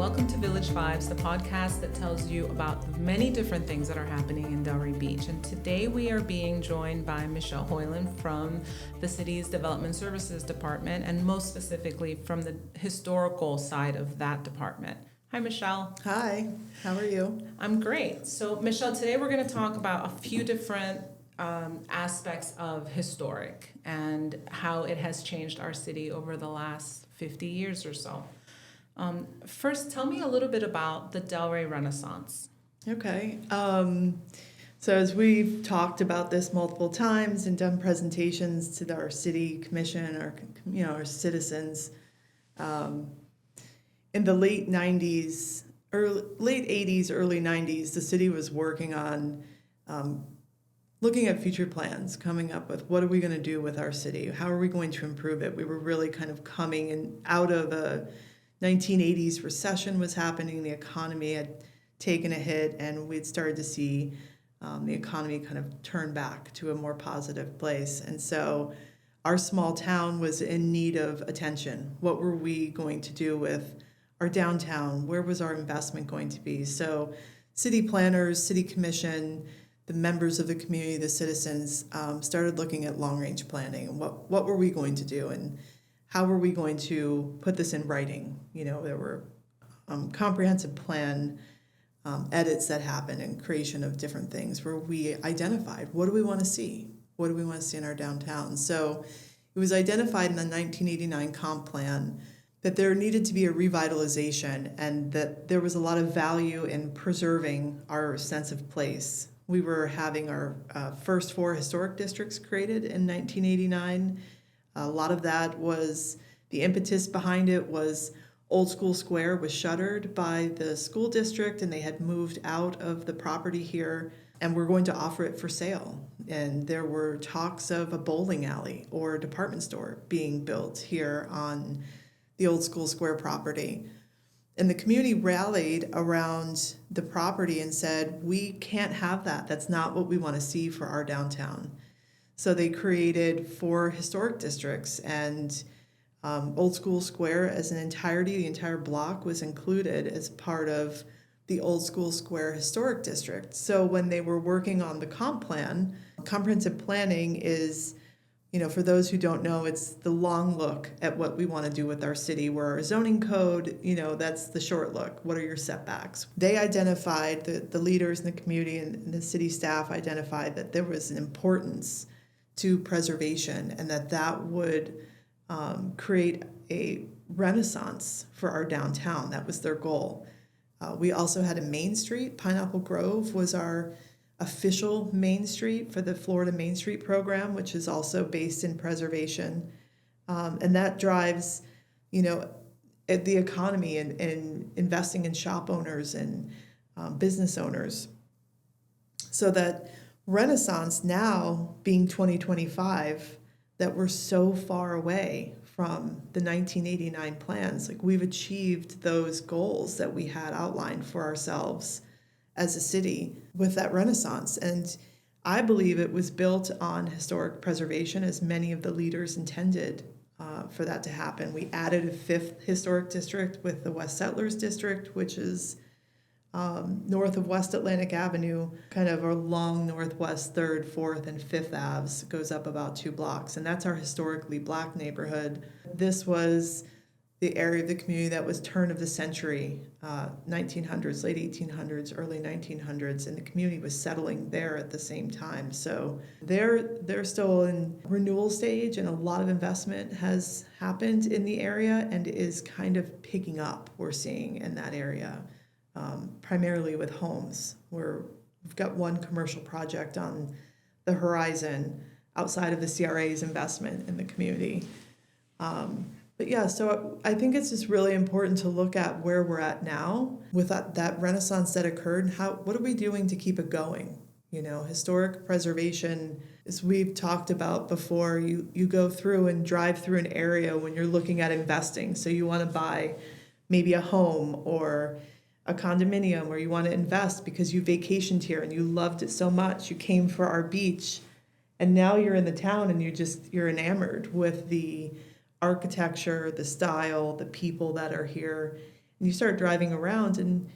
welcome to Village Vibes, the podcast that tells you about the many different things that are happening in Delray Beach. And today we are being joined by Michelle Hoyland from the city's Development Services Department, and most specifically from the historical side of that department. Hi, Michelle. Hi, how are you? I'm great. So, Michelle, today we're going to talk about a few different aspects of historic and how it has changed our city over the last 50 years or so. First, tell me a little bit about the Delray Renaissance. Okay. So as we've talked about this multiple times and done presentations to our city commission, our citizens, in the late 90s, late 80s, early 90s, the city was working on looking at future plans, coming up with what are we going to do with our city? How are we going to improve it? We were really kind of coming in out of a 1980s recession was happening. The economy had taken a hit, and we'd started to see the economy kind of turn back to a more positive place. And so our small town was in need of attention. What were we going to do with our downtown? Where was our investment going to be? So city planners, city commission, the members of the community, the citizens started looking at long-range planning and what were we going to do and how were we going to put this in writing? You know, there were comprehensive plan edits that happened and creation of different things where we identified what do we want to see? What do we want to see in our downtown? So it was identified in the 1989 comp plan that there needed to be a revitalization and that there was a lot of value in preserving our sense of place. We were having our first 4 historic districts created in 1989. A lot of that was, the impetus behind it was Old School Square was shuttered by the school district and they had moved out of the property here and we're going to offer it for sale. And there were talks of a bowling alley or a department store being built here on the Old School Square property. And the community rallied around the property and said, we can't have that. That's not what we want to see for our downtown. So they created 4 historic districts, and Old School Square as an entirety, the entire block was included as part of the Old School Square Historic District. So when they were working on the comp plan, comprehensive planning is, you know, for those who don't know, it's the long look at what we want to do with our city, where our zoning code, you know, that's the short look. What are your setbacks? They identified, the leaders in the community and the city staff identified that there was an importance to preservation and that would create a renaissance for our downtown. That was their goal. We also had a Main Street. Pineapple Grove was our official Main Street for the Florida Main Street program, which is also based in preservation. And that drives, you know, the economy and investing in shop owners and business owners. So that Renaissance now being 2025, that we're so far away from the 1989 plans. Like, we've achieved those goals that we had outlined for ourselves as a city with that Renaissance. And I believe it was built on historic preservation, as many of the leaders intended for that to happen. We added a 5th historic district with the West Settlers District, which is north of West Atlantic Avenue, kind of along Northwest 3rd, 4th, and 5th Aves, goes up about 2 blocks. And that's our historically Black neighborhood. This was the area of the community that was turn of the century, 1900s, late 1800s, early 1900s, and the community was settling there at the same time. So they're still in renewal stage, and a lot of investment has happened in the area and is kind of picking up, we're seeing in that area, primarily with homes. We've got one commercial project on the horizon outside of the CRA's investment in the community. But yeah, so I think it's just really important to look at where we're at now with that renaissance that occurred and what are we doing to keep it going? You know, historic preservation, as we've talked about before, you go through and drive through an area when you're looking at investing. So you want to buy maybe a home or a condominium, or you want to invest because you vacationed here and you loved it so much. You came for our beach, and now you're in the town and you're enamored with the architecture, the style, the people that are here. And you start driving around, and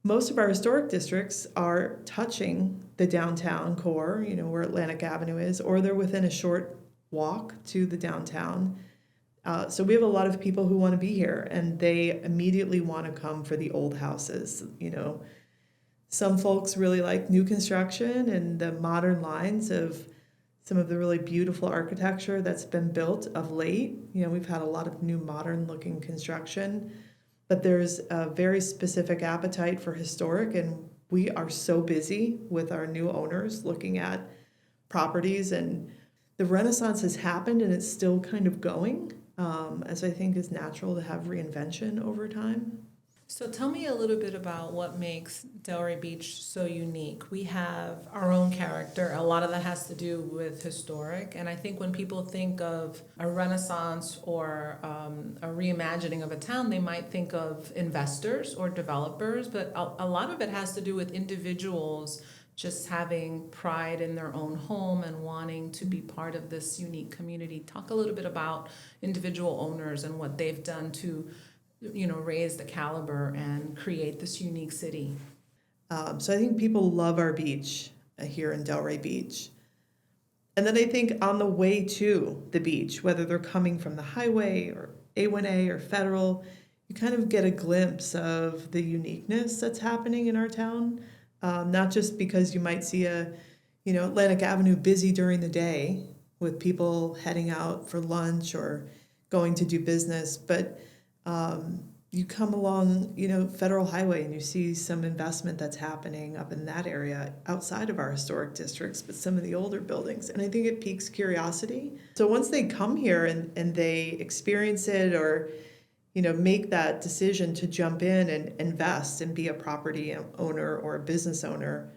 most of our historic districts are touching the downtown core, where Atlantic Avenue is, or they're within a short walk to the downtown. So we have a lot of people who want to be here, and they immediately want to come for the old houses. Some folks really like new construction and the modern lines of some of the really beautiful architecture that's been built of late. We've had a lot of new modern looking construction, but there's a very specific appetite for historic, and we are so busy with our new owners looking at properties, and the Renaissance has happened and it's still kind of going, as I think is natural to have reinvention over time. So tell me a little bit about what makes Delray Beach so unique. We have our own character. A lot of that has to do with historic. And I think when people think of a renaissance or a reimagining of a town, they might think of investors or developers. But a lot of it has to do with individuals just having pride in their own home and wanting to be part of this unique community. Talk a little bit about individual owners and what they've done to raise the caliber and create this unique city. So I think people love our beach here in Delray Beach. And then I think on the way to the beach, whether they're coming from the highway or A1A or Federal, you kind of get a glimpse of the uniqueness that's happening in our town. Not just because you might see Atlantic Avenue busy during the day with people heading out for lunch or going to do business, but you come along, Federal Highway, and you see some investment that's happening up in that area outside of our historic districts, but some of the older buildings. And I think it piques curiosity. So once they come here and they experience it or, make that decision to jump in and invest and be a property owner or a business owner,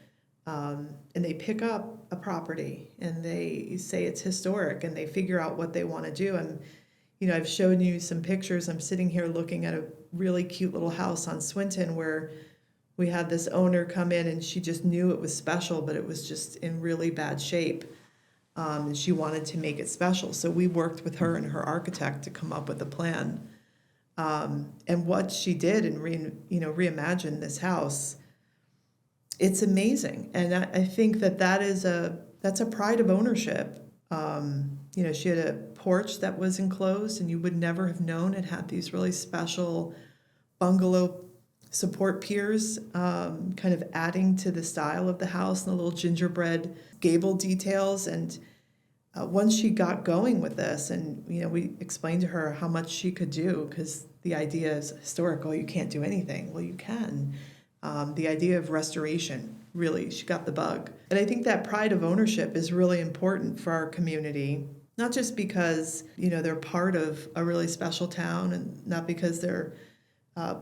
and they pick up a property and they say it's historic and they figure out what they want to do. And I've shown you some pictures. I'm sitting here looking at a really cute little house on Swinton where we had this owner come in and she just knew it was special, but it was just in really bad shape. And she wanted to make it special. So we worked with her and her architect to come up with a plan. And what she did and reimagine this house, it's amazing. And I think that's a pride of ownership. She had a porch that was enclosed and you would never have known it had these really special bungalow support piers, kind of adding to the style of the house and the little gingerbread gable details. And once she got going with this and, we explained to her how much she could do, because the idea is historical, you can't do anything. Well, you can. The idea of restoration, really, she got the bug. And I think that pride of ownership is really important for our community, not just because, they're part of a really special town and not because they're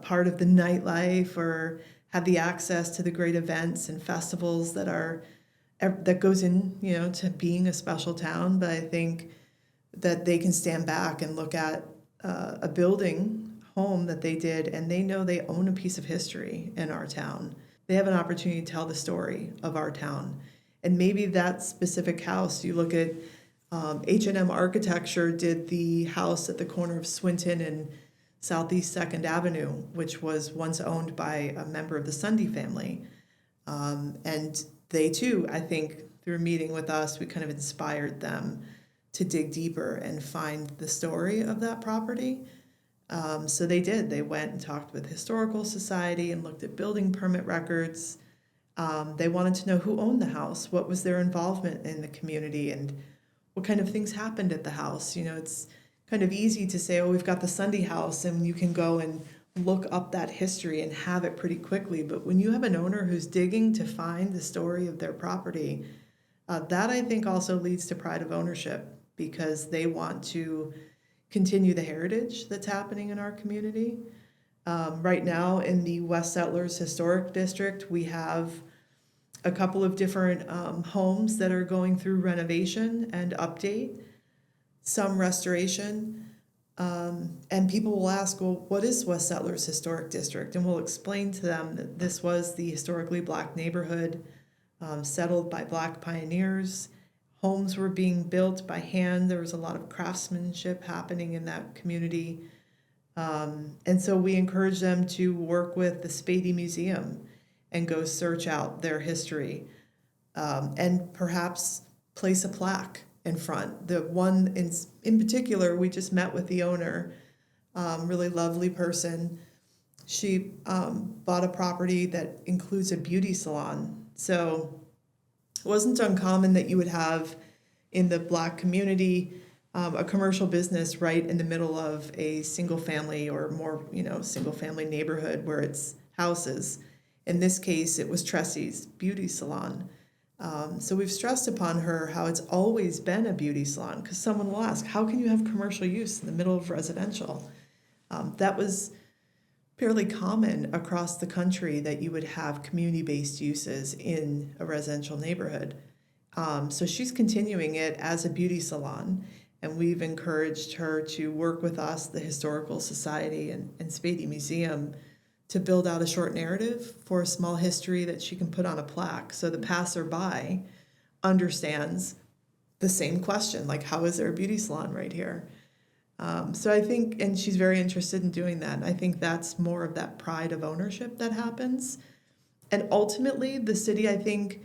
part of the nightlife or have the access to the great events and festivals that goes in, to being a special town. But I think that they can stand back and look at a home that they did, and they know they own a piece of history in our town. They have an opportunity to tell the story of our town. And maybe that specific house, you look at H&M Architecture did the house at the corner of Swinton and Southeast 2nd Avenue, which was once owned by a member of the Sunday family. And they too, I think, through meeting with us, we kind of inspired them to dig deeper and find the story of that property. So they did. They went and talked with Historical Society and looked at building permit records. They wanted to know who owned the house, what was their involvement in the community, and what kind of things happened at the house. It's kind of easy to say, oh, we've got the Sunday house, and you can go and look up that history and have it pretty quickly. But when you have an owner who's digging to find the story of their property, that I think also leads to pride of ownership, because they want to continue the heritage that's happening in our community. Right now in the West Settlers Historic District, we have a couple of different homes that are going through renovation and update, some restoration. And people will ask, well, what is West Settlers Historic District? And we'll explain to them that this was the historically Black neighborhood settled by Black pioneers. Homes were being built by hand. There was a lot of craftsmanship happening in that community. And so we encourage them to work with the Spady Museum and go search out their history, and perhaps place a plaque in front. The one in particular, we just met with the owner, really lovely person. She bought a property that includes a beauty salon. So it wasn't uncommon that you would have in the Black community a commercial business right in the middle of a single family or more, single family neighborhood where it's houses. In this case, it was Tressy's beauty salon. So we've stressed upon her how it's always been a beauty salon, because someone will ask, how can you have commercial use in the middle of residential? That was fairly common across the country, that you would have community-based uses in a residential neighborhood. So she's continuing it as a beauty salon, and we've encouraged her to work with us, the Historical Society and Spady Museum, to build out a short narrative for a small history that she can put on a plaque, so the passerby understands the same question, like, how is there a beauty salon right here? So I think, and she's very interested in doing that. And I think that's more of that pride of ownership that happens. And ultimately, the city, I think,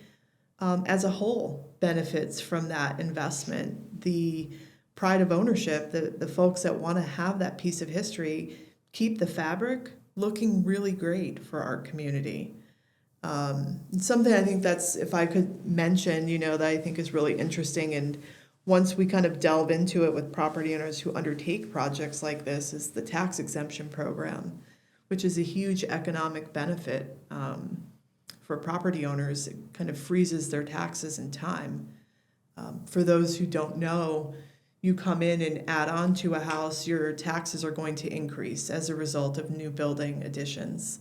as a whole, benefits from that investment. The pride of ownership, the folks that want to have that piece of history, keep the fabric looking really great for our community. Something I think that's, if I could mention, that I think is really interesting, and once we kind of delve into it with property owners who undertake projects like this, is the tax exemption program, which is a huge economic benefit for property owners. It kind of freezes their taxes in time. For those who don't know, you come in and add on to a house, your taxes are going to increase as a result of new building additions.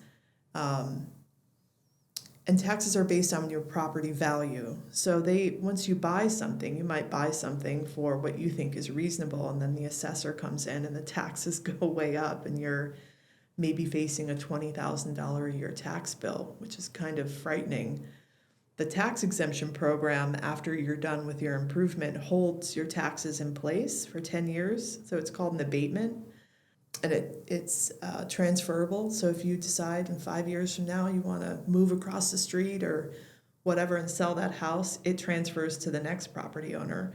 And taxes are based on your property value. So once you buy something, you might buy something for what you think is reasonable, and then the assessor comes in and the taxes go way up, and you're maybe facing a $20,000 a year tax bill, which is kind of frightening. The tax exemption program, after you're done with your improvement, holds your taxes in place for 10 years. So it's called an abatement. And it's transferable. So if you decide in 5 years from now you want to move across the street or whatever and sell that house, it transfers to the next property owner.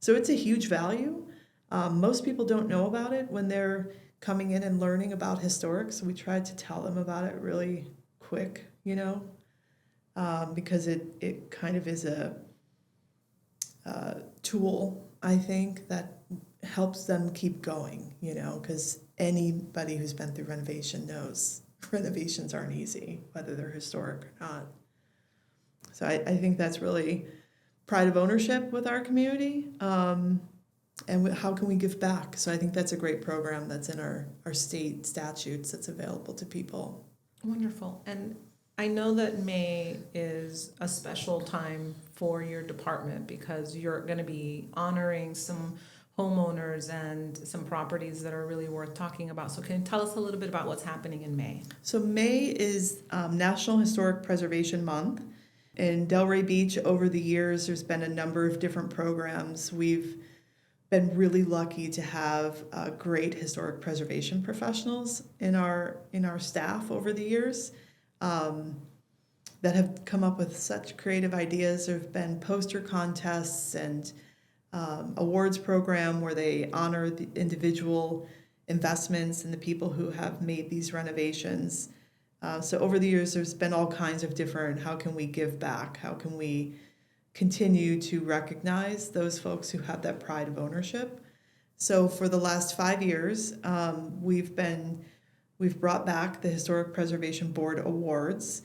So it's a huge value. Most people don't know about it when they're coming in and learning about historic. So we tried to tell them about it really quick, because it kind of is a tool, I think, that helps them keep going, because anybody who's been through renovation knows renovations aren't easy, whether they're historic or not. So I think that's really pride of ownership with our community, and how can we give back? So I think that's a great program that's in our state statutes that's available to people. Wonderful. And I know that May is a special time for your department, because you're going to be honoring some homeowners and some properties that are really worth talking about. So can you tell us a little bit about what's happening in May? So May is National Historic Preservation Month. In Delray Beach, over the years, there's been a number of different programs. We've been really lucky to have great historic preservation professionals in our staff over the years, that have come up with such creative ideas. There have been poster contests and awards program where they honor the individual investments and the people who have made these renovations. So over the years, there's been all kinds of different, how can we give back? How can we continue to recognize those folks who have that pride of ownership? So for the last 5 years, we've brought back the Historic Preservation Board Awards.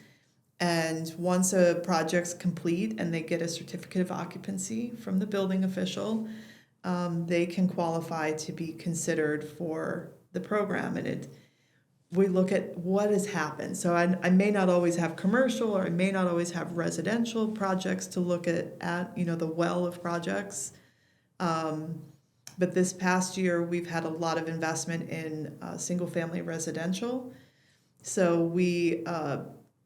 And once a project's complete and they get a certificate of occupancy from the building official, they can qualify to be considered for the program. And we look at what has happened. So I may not always have commercial, or I may not always have residential projects to look at the well of projects. But this past year, we've had a lot of investment in single-family residential. So we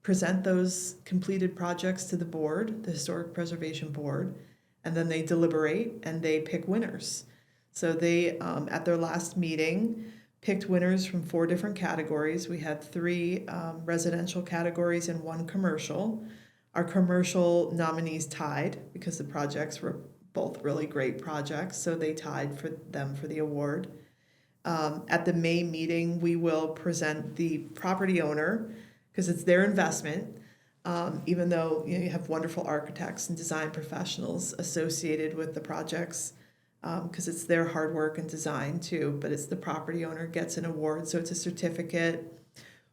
present those completed projects to the board, the Historic Preservation Board, and then they deliberate and they pick winners. So they, at their last meeting, picked winners from 4 different categories. We had 3 residential categories and 1 commercial. Our commercial nominees tied because the projects were both really great projects, so they tied for the award. At the May meeting, we will present the property owner because it's their investment. Even though you have wonderful architects and design professionals associated with the projects, because it's their hard work and design too, but it's the property owner gets an award, so it's a certificate.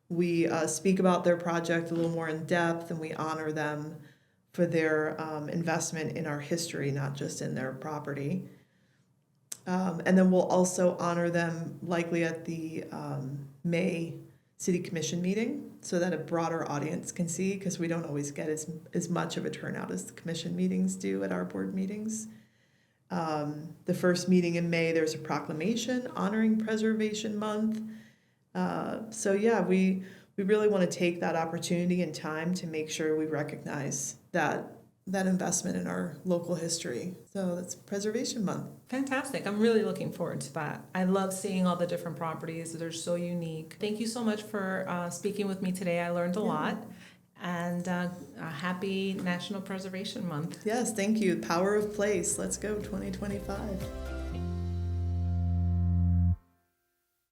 We speak about their project a little more in depth, and we honor them for their investment in our history, not just in their property. And then we'll also honor them likely at the May City Commission meeting so that a broader audience can see, because we don't always get as much of a turnout as the commission meetings do at our board meetings. The first meeting in May, there's a proclamation honoring Preservation Month. So yeah, we really want to take that opportunity and time to make sure we recognize that investment in our local history. So that's Preservation Month. Fantastic. I'm really looking forward to that. I love seeing all the different properties. They're so unique. Thank you so much for speaking with me today. I learned a lot. And a happy National Preservation Month. Yes, thank you. Power of Place. Let's go 2025.